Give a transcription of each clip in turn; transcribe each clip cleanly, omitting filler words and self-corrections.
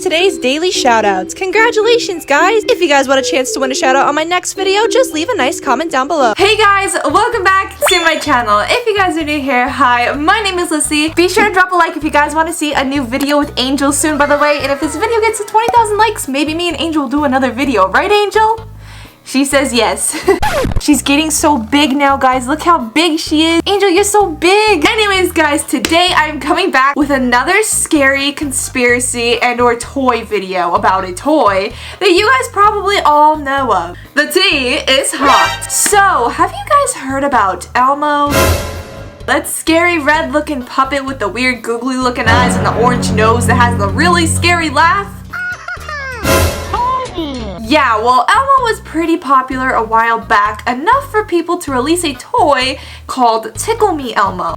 today's daily shoutouts. Congratulations, guys! If you guys want a chance to win a shoutout on my next video, just leave a nice comment down below. Hey guys, welcome back to my channel. If you guys are new here, hi, my name is Lyssy. Be sure to drop a like if you guys want to see a new video with Angel soon, by the way. And if this video gets to 20,000 likes, maybe me and Angel will do another video, right, Angel? She says yes. She's getting so big now, guys. Look how big she is. Angel, you're so big. Anyways, guys, today I'm coming back with another scary conspiracy and or toy video about a toy that you guys probably all know of. The tea is hot. So, have you guys heard about Elmo? That scary red looking puppet with the weird googly looking eyes and the orange nose that has the really scary laugh? Yeah, well, Elmo was pretty popular a while back, enough for people to release a toy called Tickle Me Elmo.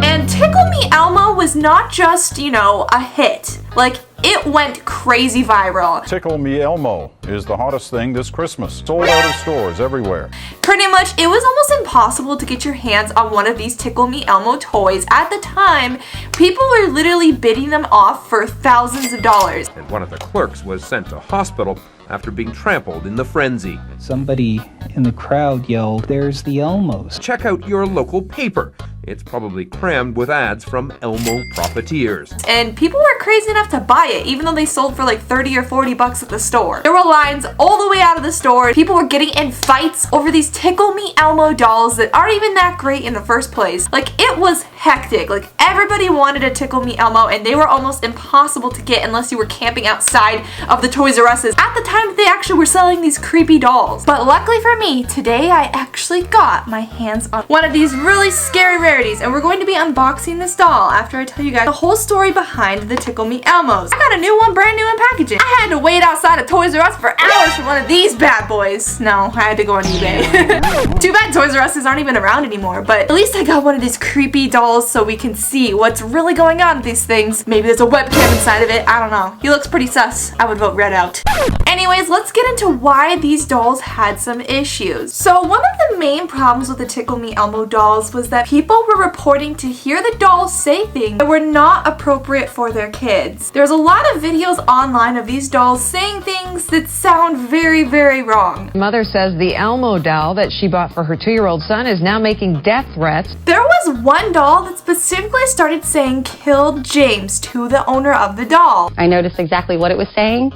And Tickle Me Elmo was not just, you know, a hit. Like, it went crazy viral. Tickle Me Elmo is the hottest thing this Christmas. Sold out of stores everywhere. Pretty much, it was almost impossible to get your hands on one of these Tickle Me Elmo toys. At the time, people were literally bidding them off for thousands of dollars. And one of the clerks was sent to hospital after being trampled in the frenzy. Somebody in the crowd yelled, "There's the Elmos." Check out your local paper. It's probably crammed with ads from Elmo profiteers. And people were crazy enough to buy it, even though they sold for like 30 or 40 bucks at the store. There were lines all the way out of the store. People were getting in fights over these Tickle Me Elmo dolls that aren't even that great in the first place. Like, it was hectic. Like, everybody wanted a Tickle Me Elmo, and they were almost impossible to get unless you were camping outside of the Toys R Us's at the time that they actually were selling these creepy dolls. But luckily for me, today I actually got my hands on one of these really scary rarities, and we're going to be unboxing this doll after I tell you guys the whole story behind the Tickle Me Elmos. I got a new one, brand new in packaging. I had to wait outside of Toys R Us for hours for one of these bad boys. No, I had to go on eBay. Too bad Toys R Us's aren't even around anymore, but at least I got one of these creepy dolls so we can see what's really going on with these things. Maybe there's a webcam inside of it, I don't know. He looks pretty sus. I would vote red out. Anyways, let's get into why these dolls had some issues. So one of the main problems with the Tickle Me Elmo dolls was that people were reporting to hear the dolls say things that were not appropriate for their kids. There's a lot of videos online of these dolls saying things that sound very, very wrong. Mother says the Elmo doll that she bought for her 2-year-old son is now making death threats. There was one doll that specifically started saying "Kill James" to the owner of the doll. I noticed exactly what it was saying,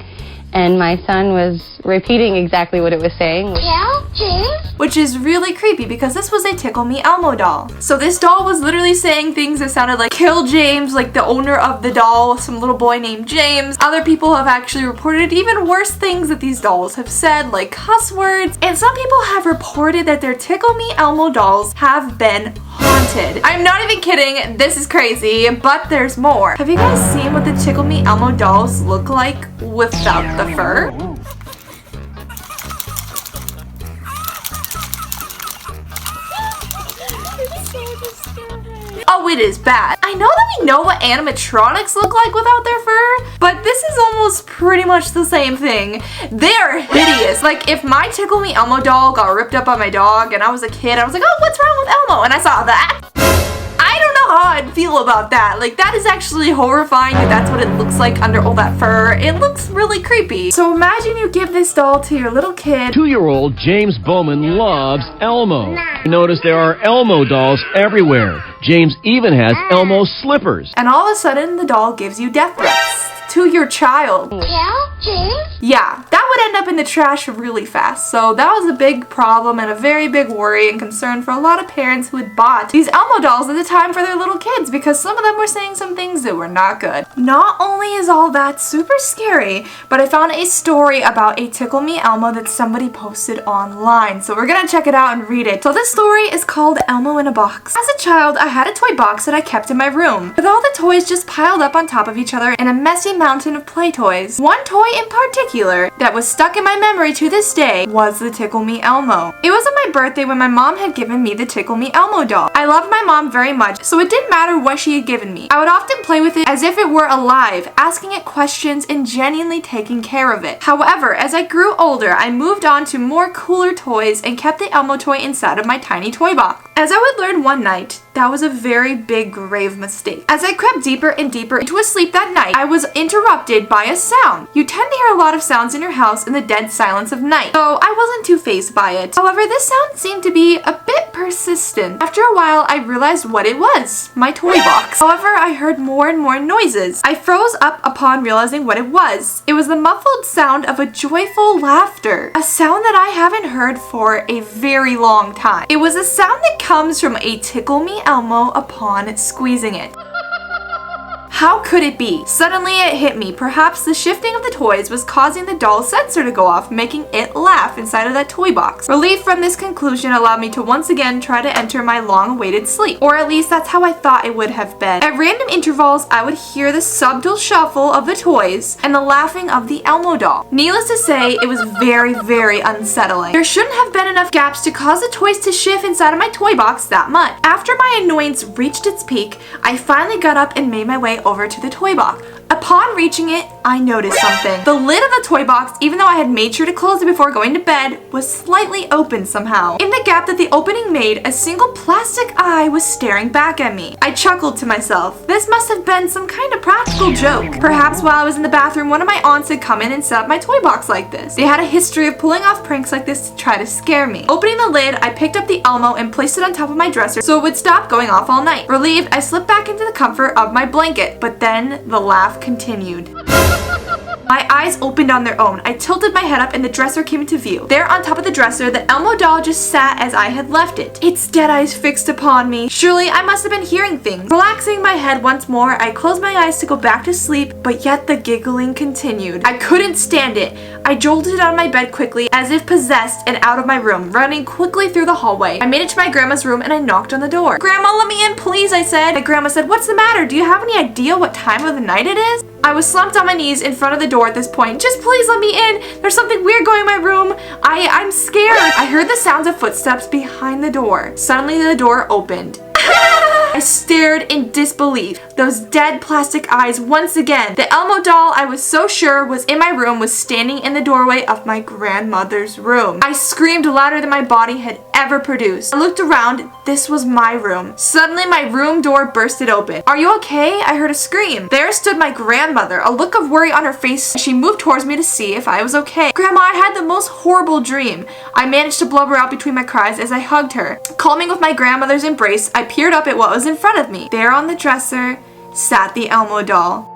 and my son was repeating exactly what it was saying. Kill James? Which is really creepy because this was a Tickle Me Elmo doll. So this doll was literally saying things that sounded like "Kill James," like the owner of the doll, some little boy named James. Other people have actually reported even worse things that these dolls have said, like cuss words. And some people have reported that their Tickle Me Elmo dolls have been haunted. I'm not even kidding, this is crazy, but there's more. Have you guys seen what the Tickle Me Elmo dolls look like without the fur? Oh, it is bad. I know that we know what animatronics look like without their fur, but this is almost pretty much the same thing. They are hideous. Like, if my Tickle Me Elmo doll got ripped up by my dog and I was a kid, I was like, oh, what's wrong with Elmo? And I saw that. I don't know how I'd feel about that. Like, that is actually horrifying that that's what it looks like under all that fur. It looks really creepy. So imagine you give this doll to your little kid. 2-year-old James Bowman loves Elmo. Notice there are Elmo dolls everywhere. James even has Elmo slippers. And all of a sudden, the doll gives you death threats to your child. Kill James? Yeah, that would end up in the trash really fast. So that was a big problem and a very big worry and concern for a lot of parents who had bought these Elmo dolls at the time for their little kids because some of them were saying some things that were not good. Not only is all that super scary, but I found a story about a Tickle Me Elmo that somebody posted online. So we're gonna check it out and read it. So this story is called Elmo in a Box. As a child, I had a toy box that I kept in my room with all the toys just piled up on top of each other in a messy mountain of play toys. One toy in particular that was stuck in my memory to this day was the Tickle Me Elmo. It was on my birthday when my mom had given me the Tickle Me Elmo doll. I loved my mom very much, so it didn't matter what she had given me. I would often play with it as if it were alive, asking it questions and genuinely taking care of it. However, as I grew older, I moved on to more cooler toys and kept the Elmo toy inside of my tiny toy box. As I would learn one night, that was a very big, grave mistake. As I crept deeper and deeper into a sleep that night, I was interrupted by a sound. You tend to hear a lot of sounds in your house in the dead silence of night, so I wasn't too fazed by it. However, this sound seemed to be a bit persistent. After a while, I realized what it was, my toy box. However, I heard more and more noises. I froze up upon realizing what it was. It was the muffled sound of a joyful laughter, a sound that I haven't heard for a very long time. It was a sound that comes from a Tickle Me Elmo upon squeezing it. How could it be? Suddenly it hit me. Perhaps the shifting of the toys was causing the doll's sensor to go off, making it laugh inside of that toy box. Relief from this conclusion allowed me to once again try to enter my long-awaited sleep. Or at least that's how I thought it would have been. At random intervals, I would hear the subtle shuffle of the toys and the laughing of the Elmo doll. Needless to say, it was very, very unsettling. There shouldn't have been enough gaps to cause the toys to shift inside of my toy box that much. After my annoyance reached its peak, I finally got up and made my way over to the toy box. Upon reaching it, I noticed something. The lid of the toy box, even though I had made sure to close it before going to bed, was slightly open somehow. In the gap that the opening made, a single plastic eye was staring back at me. I chuckled to myself. This must have been some kind of practical joke. Perhaps while I was in the bathroom, one of my aunts had come in and set up my toy box like this. They had a history of pulling off pranks like this to try to scare me. Opening the lid, I picked up the Elmo and placed it on top of my dresser so it would stop going off all night. Relieved, I slipped back into the comfort of my blanket, but then the laugh continued. My eyes opened on their own. I tilted my head up and the dresser came into view. There on top of the dresser, the Elmo doll just sat as I had left it. Its dead eyes fixed upon me. Surely I must have been hearing things. Relaxing my head once more, I closed my eyes to go back to sleep, but yet the giggling continued. I couldn't stand it. I jolted out of my bed quickly, as if possessed, and out of my room, running quickly through the hallway. I made it to my grandma's room and I knocked on the door. "Grandma, let me in, please," I said. My grandma said, "What's the matter? Do you have any idea what time of the night it is?" I was slumped on my knees in front of the door at this point. "Just please let me in. There's something weird going in my room. I'm scared." I heard the sounds of footsteps behind the door. Suddenly the door opened. I stared in disbelief. Those dead plastic eyes once again. The Elmo doll I was so sure was in my room was standing in the doorway of my grandmother's room. I screamed louder than my body had ever produced. I looked around. This was my room. Suddenly my room door bursted open. "Are you okay?" I heard a scream. There stood my grandmother, a look of worry on her face. She moved towards me to see if I was okay. "Grandma, I had the most horrible dream." I managed to blubber out between my cries as I hugged her. Calming with my grandmother's embrace, I peered up at what was in front of me. There on the dresser sat the Elmo doll.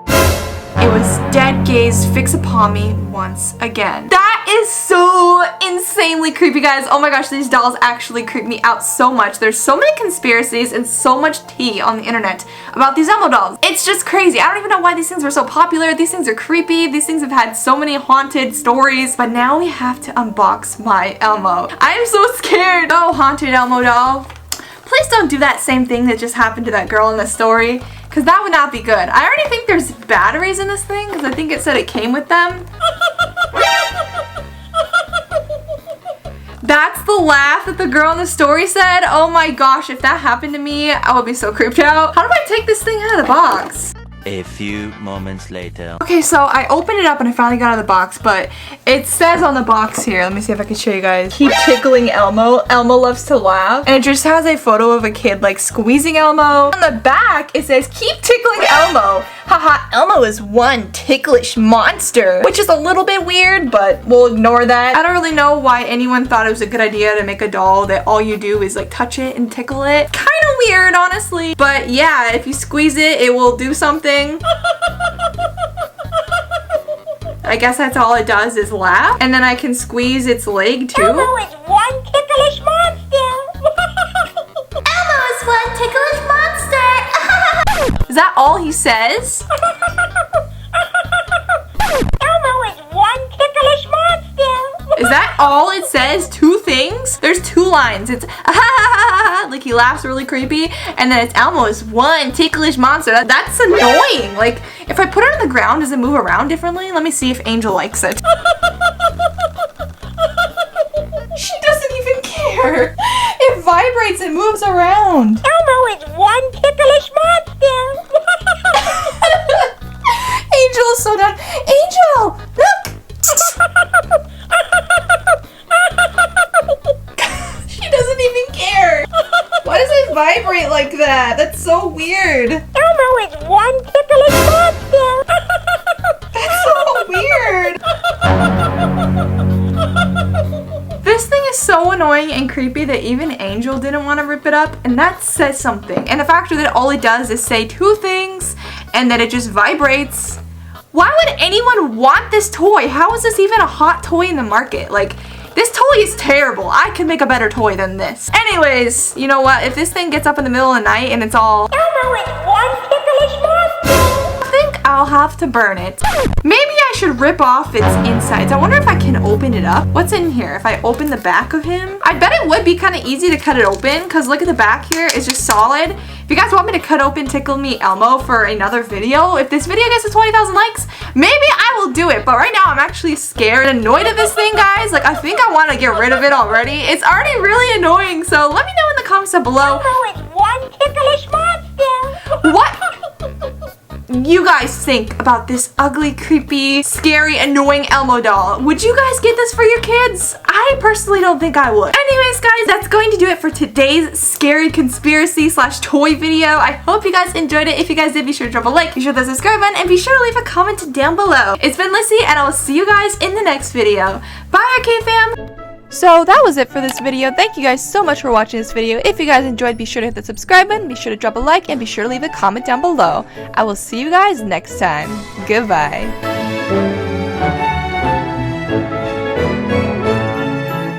It was dead gaze fixed upon me once again. That is so insanely creepy, guys. Oh my gosh, these dolls actually creep me out so much. There's so many conspiracies and so much tea on the internet about these Elmo dolls. It's just crazy. I don't even know why these things were so popular. These things are creepy. These things have had so many haunted stories. But now we have to unbox my Elmo. I'm so scared. Oh, haunted Elmo doll. Please don't do that same thing that just happened to that girl in the story, because that would not be good. I already think there's batteries in this thing, because I think it said it came with them. That's the laugh that the girl in the story said. Oh my gosh, if that happened to me, I would be so creeped out. How do I take this thing out of the box? A few moments later. Okay, so I opened it up and I finally got out of the box, but it says on the box here, let me see if I can show you guys. "Keep tickling Elmo. Elmo loves to laugh." And it just has a photo of a kid like squeezing Elmo. On the back, it says, "Keep tickling Elmo. Haha, Elmo is one ticklish monster." Which is a little bit weird, but we'll ignore that. I don't really know why anyone thought it was a good idea to make a doll that all you do is like touch it and tickle it. Kind of weird, honestly. But yeah, if you squeeze it, it will do something. I guess that's all it does is laugh. And then I can squeeze its leg too. Elmo is one ticklish monster. Elmo is one ticklish monster. Is that all he says? Elmo is one ticklish monster. Is that all it says? Two things? There's two lines. It's like he laughs really creepy, and then it's Elmo is one ticklish monster. That's annoying. Like, if I put it on the ground, does it move around differently? Let me see if Angel likes it. She doesn't even care. It vibrates and moves around. Elmo is one ticklish monster. Angel is so done. Angel, look. She doesn't even care. Why vibrate like that. That's so weird. Elmo is one ticklish monster. That's so weird. This thing is so annoying and creepy that even Angel didn't want to rip it up, and that says something. And the fact that all it does is say two things and that it just vibrates. Why would anyone want this toy? How is this even a hot toy in the market? Like, this toy is terrible. I could make a better toy than this. Anyways, you know what? If this thing gets up in the middle of the night and it's all... Elmo is one ticklish monster. I think I'll have to burn it. Maybe I should rip off its insides. I wonder if I can open it up. What's in here? If I open the back of him? I bet it would be kind of easy to cut it open because look at the back here. It's just solid. If you guys want me to cut open Tickle Me Elmo for another video, if this video gets to 20,000 likes, maybe I will do it. But right now I'm actually scared and annoyed at this thing, guys. Like, I think I want to get rid of it already. It's already really annoying. So let me know in the comments down below. Elmo is one ticklish monster. What you guys think about this ugly, creepy, scary, annoying Elmo doll. Would you guys get this for your kids? I personally don't think I would. Anyways, guys, that's going to do it for today's scary conspiracy / toy video. I hope you guys enjoyed it. If you guys did, be sure to drop a like, be sure to hit the subscribe button, and be sure to leave a comment down below. It's been Lyssy, and I will see you guys in the next video. Bye, Arcade Fam! So that was it for this video. Thank you guys so much for watching this video. If you guys enjoyed, be sure to hit the subscribe button, be sure to drop a like, and be sure to leave a comment down below. I will see you guys next time. Goodbye.